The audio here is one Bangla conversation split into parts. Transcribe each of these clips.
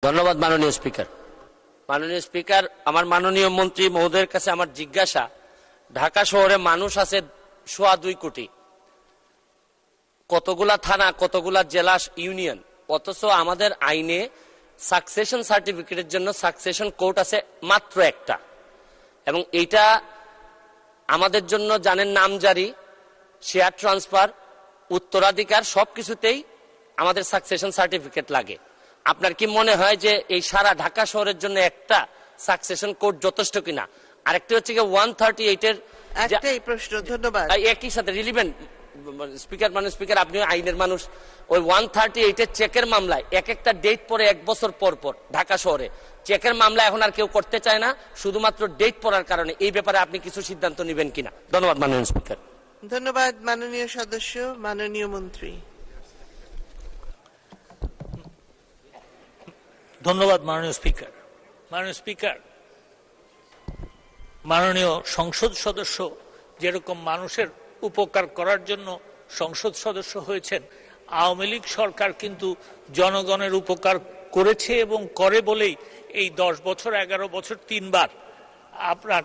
ধন্যবাদ মাননীয় স্পিকার। মাননীয় স্পিকার, আমার মাননীয় মন্ত্রী মহোদয়ের কাছে আমার জিজ্ঞাসা, ঢাকা শহরে মানুষ আছে 2.25 কোটি, কতগুলা থানা, কতগুলা জেলা, ইউনিয়ন, অথচ আমাদের আইনে সাকসেশন সার্টিফিকেটের জন্য সাকসেশন কোর্ট আছে মাত্র একটা, এবং এইটা আমাদের জন্য জানেন নামজারি, শেয়ার ট্রান্সফার, উত্তরাধিকার সবকিছুতেই আমাদের সাকসেশন সার্টিফিকেট লাগে। আপনার কি মনে হয় যে এই সারা ঢাকা শহরের জন্য একটা সাকসেশন কোড যথেষ্ট কিনা? আরেকটি হচ্ছে কি 138 এর একটাই প্রশ্ন। ধন্যবাদ। একই সাথে রিলিভেন্ট স্পিকার, মানে স্পিকার আপনি আইনের মানুষ, ওই 138 এর চেকের মামলায় এক একটা ডেট পরে 1 বছর পর পর ঢাকা শহরে চেকের মামলা এখন আর কেউ করতে চায় না, শুধুমাত্র ডেট পড়ার কারণে। এই ব্যাপারে আপনি কিছু সিদ্ধান্ত নেবেন কিনা? ধন্যবাদ মাননীয় স্পিকার। ধন্যবাদ মাননীয় সদস্য। মাননীয় মন্ত্রী। ধন্যবাদ মাননীয় স্পিকার। মাননীয় স্পিকার, মাননীয় সংসদ সদস্য যেরকম মানুষের উপকার করার জন্য সংসদ সদস্য হয়েছেন, আওয়ামী লীগ সরকার কিন্তু জনগণের উপকার করেছে এবং করে বলেই এই 10 বছর 11 বছর 3 বার, আপনার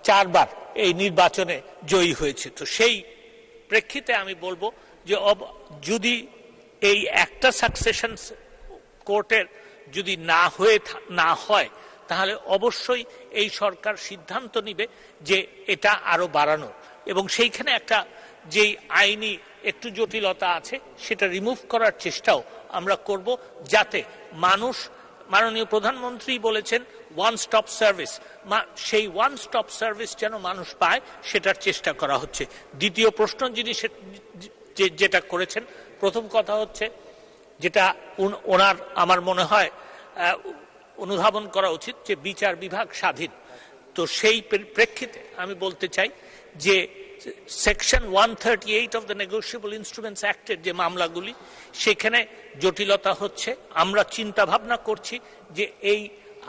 4 বার এই নির্বাচনে জয়ী হয়েছে। তো সেই প্রেক্ষিতে আমি বলবো যে যদি এই একটা সাকসেশন কোর্টের যদি না হয় তাহলে অবশ্যই এই সরকার সিদ্ধান্ত নিবে যে এটা আরো বাড়ানো, এবং সেইখানে একটা যেই আইনি একটু জটিলতা আছে সেটা রিমুভ করার চেষ্টাও আমরা করব, যাতে মানুষ, মাননীয় প্রধানমন্ত্রী বলেছেন ওয়ান স্টপ সার্ভিস, সেই ওয়ান স্টপ সার্ভিস যেন মানুষ পায় সেটার চেষ্টা করা হচ্ছে। দ্বিতীয় প্রশ্ন যিনি যেটা করেছেন, প্রথম কথা হচ্ছে যেটা ওনার আমার মনে হয় অনুধাবন করা উচিত যে বিচার বিভাগ স্বাধীন। তো সেই প্রেক্ষিতে আমি বলতে চাই যে section 138 of the negotiable instruments অ্যাক্টের যে মামলাগুলি, সেখানে জটিলতা হচ্ছে। আমরা চিন্তা ভাবনা করছি যে এই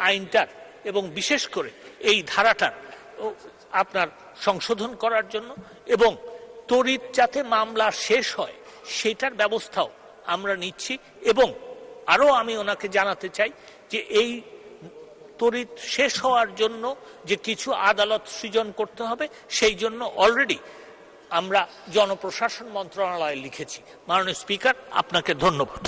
আইনটার এবং বিশেষ করে এই ধারাটার আপনার সংশোধন করার জন্য, এবং তড়িৎ যাতে মামলা শেষ হয় সেটার ব্যবস্থাও আমরা নিচ্ছি। এবং আরো আমি ওনাকে জানাতে চাই যে এই তড়িৎ শেষ হওয়ার জন্য যে কিছু আদালত সৃজন করতে হবে, সেই জন্য অলরেডি আমরা জনপ্রশাসন মন্ত্রণালয়ে লিখেছি। মাননীয় স্পিকার, আপনাকে ধন্যবাদ।